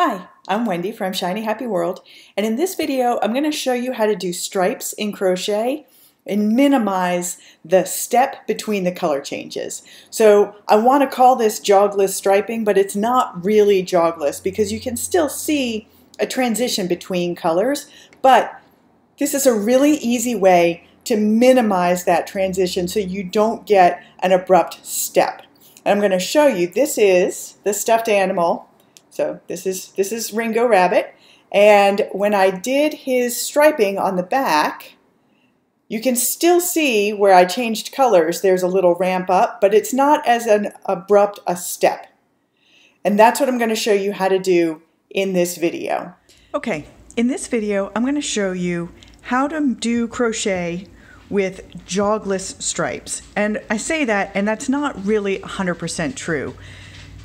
Hi, I'm Wendy from Shiny Happy World, and in this video I'm going to show you how to do stripes in crochet and minimize the step between the color changes. So I want to call this jogless striping, but it's not really jogless because you can still see a transition between colors, but this is a really easy way to minimize that transition so you don't get an abrupt step. And I'm going to show you, this is the stuffed animal. So this is Ringo Rabbit, and when I did his striping on the back, you can still see where I changed colors. There's a little ramp up, but it's not as an abrupt a step. And that's what I'm going to show you how to do in this video. Okay, in this video, I'm going to show you how to do crochet with jogless stripes. And I say that, and that's not really 100% true.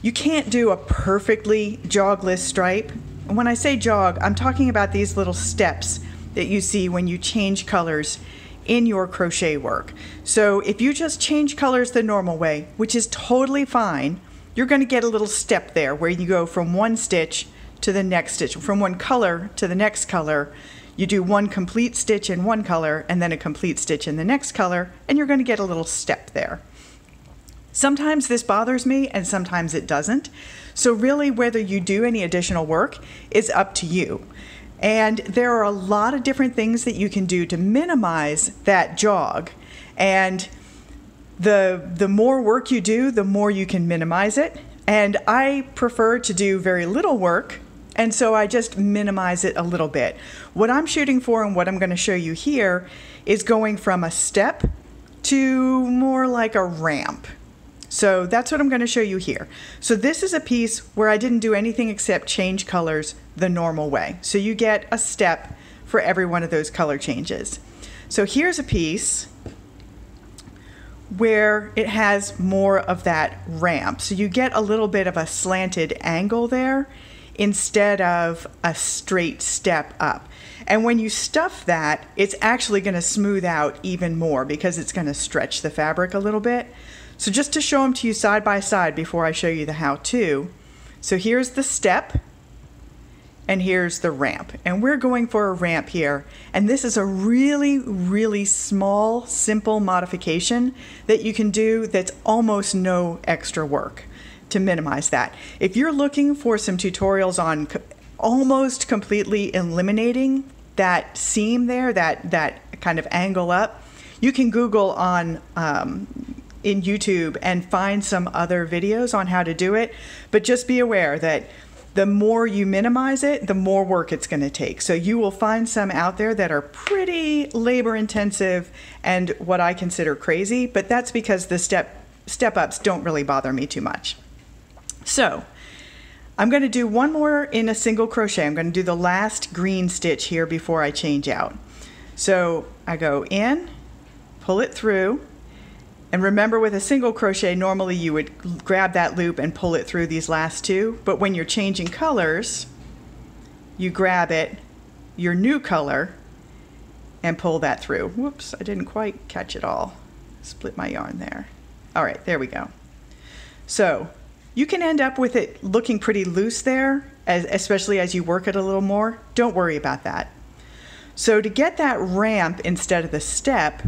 You can't do a perfectly jogless stripe. And when I say jog, I'm talking about these little steps that you see when you change colors in your crochet work. So if you just change colors the normal way, which is totally fine, you're going to get a little step there where you go from one stitch to the next stitch, from one color to the next color. You do one complete stitch in one color and then a complete stitch in the next color, and you're going to get a little step there. Sometimes this bothers me and sometimes it doesn't. So really whether you do any additional work is up to you. And there are a lot of different things that you can do to minimize that jog. And the more work you do, the more you can minimize it. And I prefer to do very little work, and so I just minimize it a little bit. What I'm shooting for and what I'm going to show you here is going from a step to more like a ramp. So that's what I'm going to show you here. So this is a piece where I didn't do anything except change colors the normal way. So you get a step for every one of those color changes. So here's a piece where it has more of that ramp. So you get a little bit of a slanted angle there instead of a straight step up. And when you stuff that, it's actually going to smooth out even more because it's going to stretch the fabric a little bit. So just to show them to you side by side before I show you the how-to. So here's the step and here's the ramp. And we're going for a ramp here. And this is a really, really small, simple modification that you can do that's almost no extra work to minimize that. If you're looking for some tutorials on almost completely eliminating that seam there, that kind of angle up, you can Google on in YouTube and find some other videos on how to do it. But just be aware that the more you minimize it, the more work it's going to take. So you will find some out there that are pretty labor intensive and what I consider crazy, but that's because the step ups don't really bother me too much. So I'm going to do one more in a single crochet. I'm going to do the last green stitch here before I change out. So I go in, pull it through, and remember with a single crochet, normally you would grab that loop and pull it through these last two, but when you're changing colors, you grab it, your new color, and pull that through. Whoops, I didn't quite catch it all. Split my yarn there. All right, there we go. So you can end up with it looking pretty loose there, especially as you work it a little more. Don't worry about that. So to get that ramp instead of the step,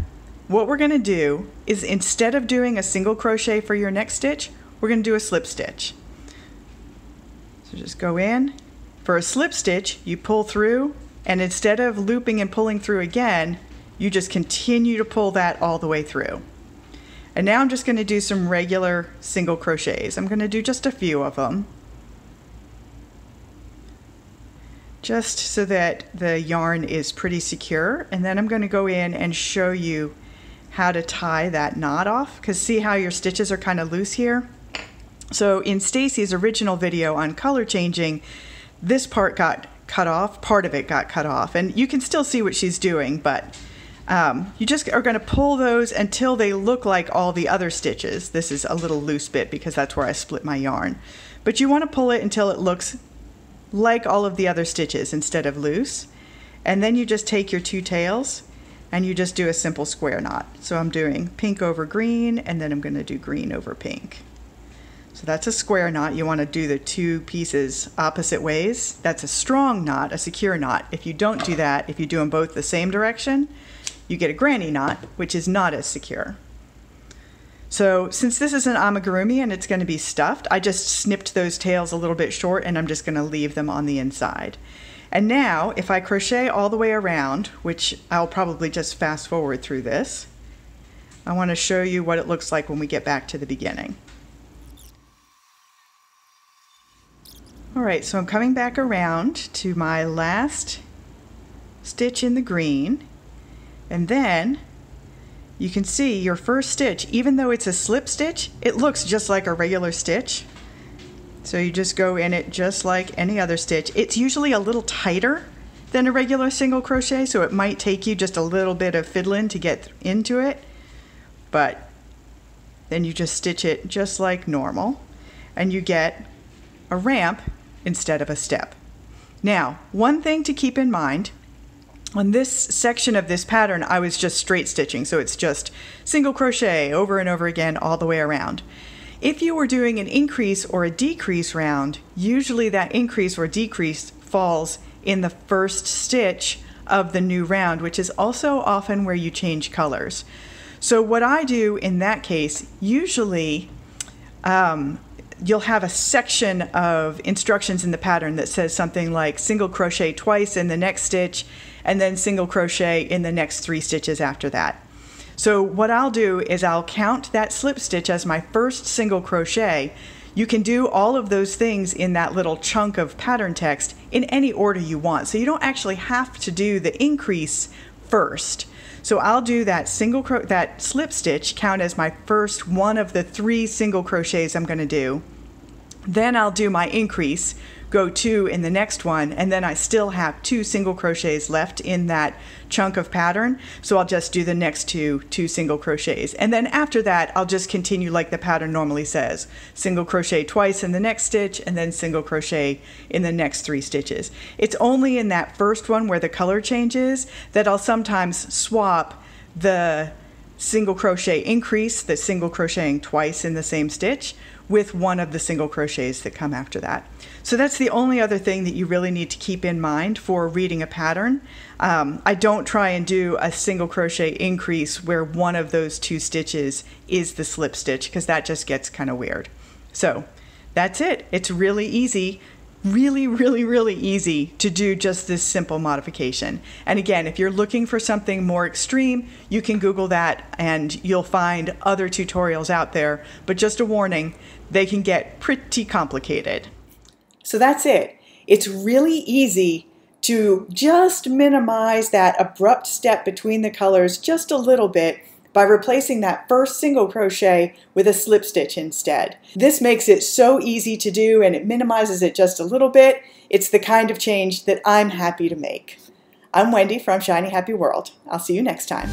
what we're going to do is instead of doing a single crochet for your next stitch, we're going to do a slip stitch. So just go in. For a slip stitch, you pull through, and instead of looping and pulling through again, you just continue to pull that all the way through. And now I'm just going to do some regular single crochets. I'm going to do just a few of them, just so that the yarn is pretty secure. And then I'm going to go in and show you how to tie that knot off, because see how your stitches are kind of loose here? So in Stacy's original video on color changing, this part got cut off, part of it got cut off, and you can still see what she's doing, but you just are going to pull those until they look like all the other stitches. This is a little loose bit because that's where I split my yarn. But you want to pull it until it looks like all of the other stitches instead of loose. And then you just take your two tails and you just do a simple square knot. So I'm doing pink over green, and then I'm going to do green over pink. So that's a square knot. You want to do the two pieces opposite ways. That's a strong knot, a secure knot. If you don't do that, if you do them both the same direction, you get a granny knot, which is not as secure. So since this is an amigurumi and it's going to be stuffed, I just snipped those tails a little bit short and I'm just going to leave them on the inside. And now if I crochet all the way around, which I'll probably just fast forward through this, I want to show you what it looks like when we get back to the beginning. All right, so I'm coming back around to my last stitch in the green, and then you can see your first stitch, even though it's a slip stitch, it looks just like a regular stitch. So you just go in it just like any other stitch. It's usually a little tighter than a regular single crochet, so it might take you just a little bit of fiddling to get into it, but then you just stitch it just like normal, and you get a ramp instead of a step. Now, one thing to keep in mind, on this section of this pattern, I was just straight stitching, so it's just single crochet over and over again all the way around. If you were doing an increase or a decrease round, usually that increase or decrease falls in the first stitch of the new round, which is also often where you change colors. So what I do in that case, usually you'll have a section of instructions in the pattern that says something like single crochet twice in the next stitch and then single crochet in the next 3 stitches after that. So what I'll do is I'll count that slip stitch as my first single crochet. You can do all of those things in that little chunk of pattern text in any order you want. So you don't actually have to do the increase first. So I'll do that that slip stitch count as my first one of the 3 single crochets I'm going to do. Then I'll do my increase, go 2 in the next one, and then I still have 2 single crochets left in that chunk of pattern. So I'll just do the next 2 single crochets. And then after that, I'll just continue like the pattern normally says. Single crochet twice in the next stitch, and then single crochet in the next 3 stitches. It's only in that first one where the color changes that I'll sometimes swap the single crochet increase, the single crocheting twice in the same stitch, with one of the single crochets that come after that. So that's the only other thing that you really need to keep in mind for reading a pattern. I don't try and do a single crochet increase where one of those 2 stitches is the slip stitch, because that just gets kind of weird. So that's it. It's really easy. Really easy to do just this simple modification. And again, if you're looking for something more extreme, you can Google that and you'll find other tutorials out there. But just a warning, they can get pretty complicated. So that's it. It's really easy to just minimize that abrupt step between the colors just a little bit by replacing that first single crochet with a slip stitch instead. This makes it so easy to do and it minimizes it just a little bit. It's the kind of change that I'm happy to make. I'm Wendy from Shiny Happy World. I'll see you next time.